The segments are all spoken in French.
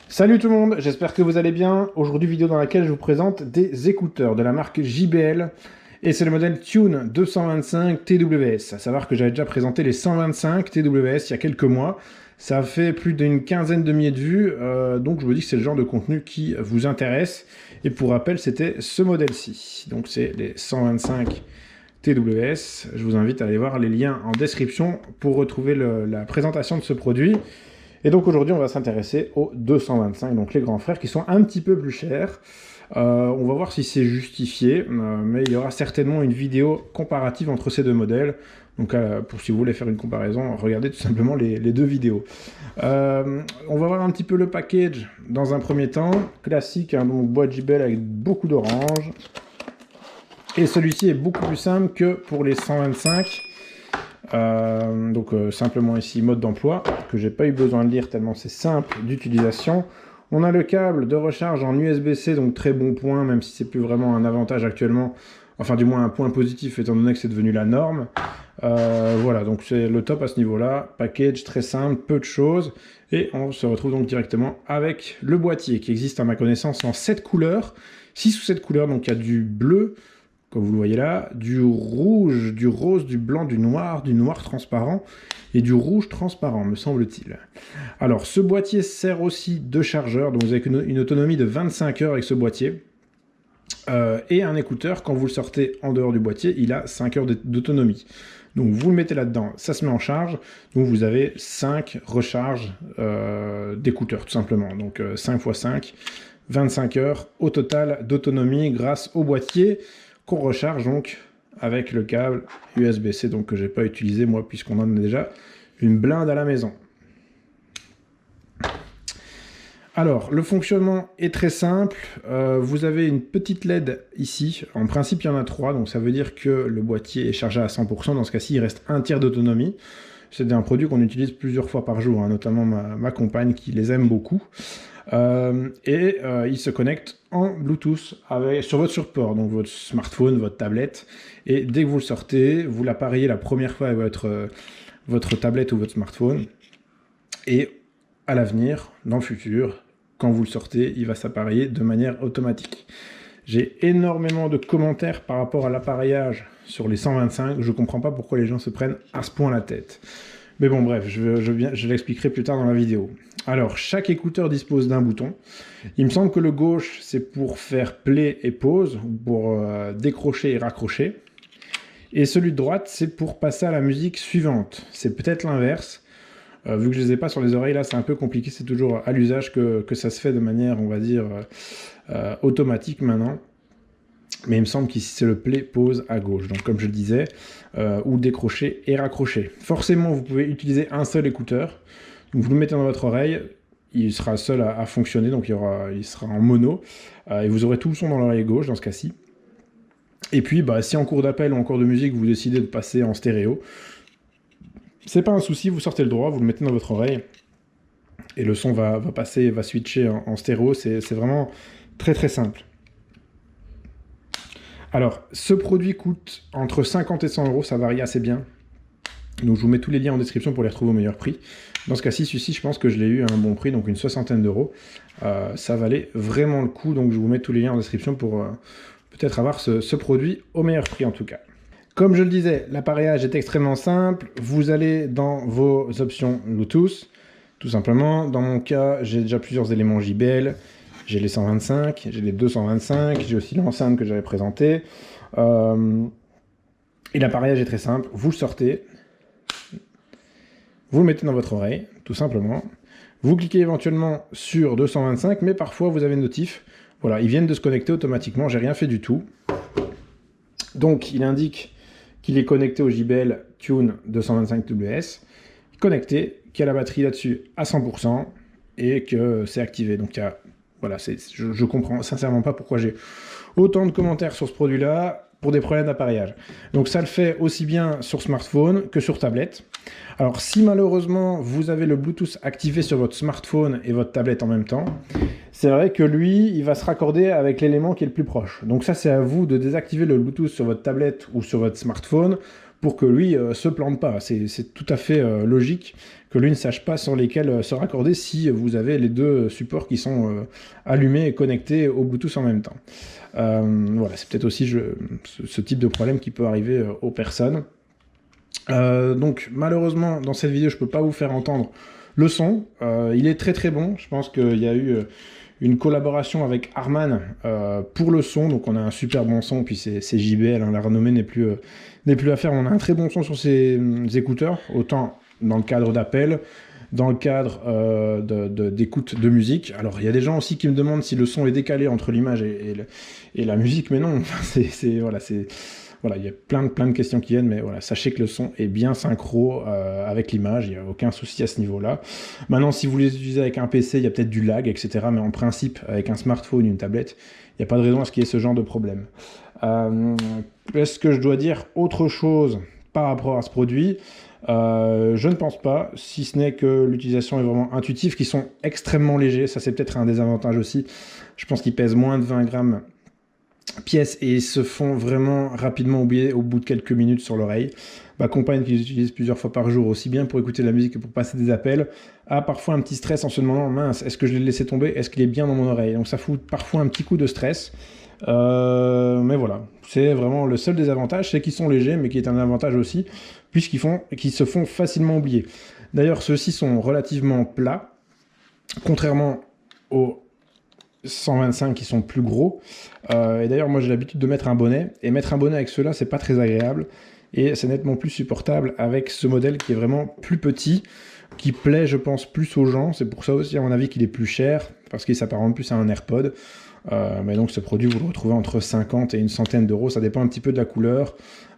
Salut tout le monde, j'espère que vous allez bien. Aujourd'hui, vidéo dans laquelle je vous présente des écouteurs de la marque JBL. Et c'est le modèle Tune 225 TWS. À savoir que j'avais déjà présenté les 125 TWS il y a quelques mois. Ça a fait plus d'une quinzaine de milliers de vues, donc je vous dis que c'est le genre de contenu qui vous intéresse. Et pour rappel, c'était ce modèle-ci. Donc c'est les 125 TWS. Je vous invite à aller voir les liens en description pour retrouver la présentation de ce produit. Et donc aujourd'hui, on va s'intéresser aux 225, donc les grands frères, qui sont un petit peu plus chers. On va voir si c'est justifié, mais il y aura certainement une vidéo comparative entre ces deux modèles. Donc pour si vous voulez faire une comparaison, regardez tout simplement les deux vidéos. On va voir un petit peu le package dans un premier temps. Classique, hein, donc boîte JBL avec beaucoup d'orange. Et celui-ci est beaucoup plus simple que pour les 125. Simplement ici mode d'emploi que j'ai pas eu besoin de lire tellement c'est simple d'utilisation. On a le câble de recharge en USB-C, donc très bon point, même si c'est plus vraiment un avantage actuellement, enfin du moins un point positif étant donné que c'est devenu la norme. Voilà, donc c'est le top à ce niveau-là. Package très simple, peu de choses, et on se retrouve donc directement avec le boîtier qui existe à ma connaissance en 7 couleurs, 6 ou 7 couleurs, donc il y a du bleu, comme vous le voyez là, du rouge, du rose, du blanc, du noir transparent et du rouge transparent, me semble-t-il. Alors, ce boîtier sert aussi de chargeur, donc vous avez une autonomie de 25 heures avec ce boîtier. Et un écouteur, quand vous le sortez en dehors du boîtier, il a 5 heures d'autonomie. Donc vous le mettez là-dedans, ça se met en charge, donc vous avez 5 recharges d'écouteurs, tout simplement. Donc 5 x 5, 25 heures au total d'autonomie grâce au boîtier, qu'on recharge donc avec le câble USB-C, donc que j'ai pas utilisé moi puisqu'on en a déjà une blinde à la maison. Alors, le fonctionnement est très simple. Vous avez une petite LED ici. En principe, il y en a 3, donc ça veut dire que le boîtier est chargé à 100%. Dans ce cas-ci, il reste un tiers d'autonomie. C'est un produit qu'on utilise plusieurs fois par jour, hein, notamment ma compagne qui les aime beaucoup. Il se connecte en Bluetooth sur votre support, donc votre smartphone, votre tablette. Et dès que vous le sortez, vous l'appareillez la première fois avec votre tablette ou votre smartphone. Et à l'avenir, dans le futur, quand vous le sortez, il va s'appareiller de manière automatique. J'ai énormément de commentaires par rapport à l'appareillage sur les 125. Je ne comprends pas pourquoi les gens se prennent à ce point la tête. Mais bon, bref, je l'expliquerai plus tard dans la vidéo. Alors, chaque écouteur dispose d'un bouton. Il me semble que le gauche, c'est pour faire play et pause, pour décrocher et raccrocher. Et celui de droite, c'est pour passer à la musique suivante. C'est peut-être l'inverse. Vu que je ne les ai pas sur les oreilles, là, c'est un peu compliqué. C'est toujours à l'usage que ça se fait de manière, on va dire, automatique maintenant. Mais il me semble qu'ici, c'est le play, pause à gauche. Donc, comme je le disais, ou décrocher et raccrocher. Forcément, vous pouvez utiliser un seul écouteur. Donc, vous le mettez dans votre oreille. Il sera seul à fonctionner. Donc, il sera en mono. Et vous aurez tout le son dans l'oreille gauche, dans ce cas-ci. Et puis, si en cours d'appel ou en cours de musique, vous décidez de passer en stéréo, c'est pas un souci. Vous sortez le droit, vous le mettez dans votre oreille. Et le son va passer, va switcher en stéréo. C'est vraiment très, très simple. Alors, ce produit coûte entre 50 et 100 euros, ça varie assez bien. Donc, je vous mets tous les liens en description pour les retrouver au meilleur prix. Dans ce cas-ci, celui-ci, je pense que je l'ai eu à un bon prix, donc une soixantaine d'euros. Ça valait vraiment le coup, donc je vous mets tous les liens en description pour peut-être avoir ce produit au meilleur prix en tout cas. Comme je le disais, l'appareillage est extrêmement simple. Vous allez dans vos options Bluetooth, tout simplement. Dans mon cas, j'ai déjà plusieurs éléments JBL. J'ai les 125, j'ai les 225, j'ai aussi l'enceinte que j'avais présentée. Et l'appareillage est très simple. Vous le sortez, vous le mettez dans votre oreille, tout simplement. Vous cliquez éventuellement sur 225, mais parfois vous avez une notif. Voilà, ils viennent de se connecter automatiquement, j'ai rien fait du tout. Donc, il indique qu'il est connecté au JBL Tune 225 WS, connecté, qu'il y a la batterie là-dessus à 100% et que c'est activé. Donc, voilà, je comprends sincèrement pas pourquoi j'ai autant de commentaires sur ce produit-là pour des problèmes d'appareillage. Donc ça le fait aussi bien sur smartphone que sur tablette. Alors si malheureusement vous avez le Bluetooth activé sur votre smartphone et votre tablette en même temps, c'est vrai que lui, il va se raccorder avec l'élément qui est le plus proche. Donc ça, c'est à vous de désactiver le Bluetooth sur votre tablette ou sur votre smartphone pour que lui se plante pas. C'est tout à fait logique que lui ne sache pas sur lesquels se raccorder si vous avez les deux supports qui sont allumés et connectés au Bluetooth en même temps. Voilà, c'est peut-être aussi ce type de problème qui peut arriver aux personnes. Donc malheureusement, dans cette vidéo, je peux pas vous faire entendre le son. Il est très très bon. Je pense qu'il y a eu une collaboration avec Harman pour le son, donc on a un super bon son, puis c'est JBL, hein, la renommée n'est plus à faire. On a un très bon son sur ces écouteurs, autant dans le cadre d'appel, dans le cadre d'écoute de musique. Alors il y a des gens aussi qui me demandent si le son est décalé entre l'image et la musique, mais non, voilà, il y a plein de questions qui viennent, mais voilà, sachez que le son est bien synchro avec l'image, il n'y a aucun souci à ce niveau-là. Maintenant, si vous les utilisez avec un PC, il y a peut-être du lag, etc. Mais en principe, avec un smartphone, une tablette, il n'y a pas de raison à ce qu'il y ait ce genre de problème. Est-ce que je dois dire autre chose par rapport à ce produit ? Je ne pense pas, si ce n'est que l'utilisation est vraiment intuitive, qu'ils sont extrêmement légers, ça c'est peut-être un désavantage aussi. Je pense qu'ils pèsent moins de 20 grammes pièces et ils se font vraiment rapidement oublier au bout de quelques minutes sur l'oreille. Ma compagne qui les utilise plusieurs fois par jour, aussi bien pour écouter de la musique que pour passer des appels, a parfois un petit stress en se demandant, mince, est-ce que je l'ai laissé tomber, est-ce qu'il est bien dans mon oreille? Donc ça fout parfois un petit coup de stress. Mais voilà, c'est vraiment le seul désavantage, c'est qu'ils sont légers, mais qui est un avantage aussi, qu'ils se font facilement oublier. D'ailleurs, ceux-ci sont relativement plats, contrairement aux 125 qui sont plus gros. Et d'ailleurs, moi j'ai l'habitude de mettre un bonnet, et mettre un bonnet avec ceux-là, c'est pas très agréable, et c'est nettement plus supportable avec ce modèle qui est vraiment plus petit, qui plaît, je pense, plus aux gens. C'est pour ça aussi, à mon avis, qu'il est plus cher, parce qu'il s'apparente plus à un AirPod. Mais donc ce produit, vous le retrouvez entre 50 et une centaine d'euros. Ça dépend un petit peu de la couleur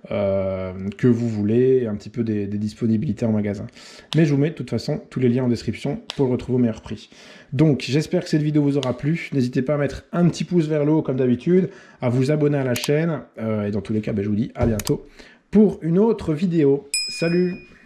que vous voulez, un petit peu des disponibilités en magasin. Mais je vous mets de toute façon tous les liens en description pour le retrouver au meilleur prix. Donc j'espère que cette vidéo vous aura plu. N'hésitez pas à mettre un petit pouce vers le haut comme d'habitude, à vous abonner à la chaîne. Et dans tous les cas, je vous dis à bientôt pour une autre vidéo. Salut!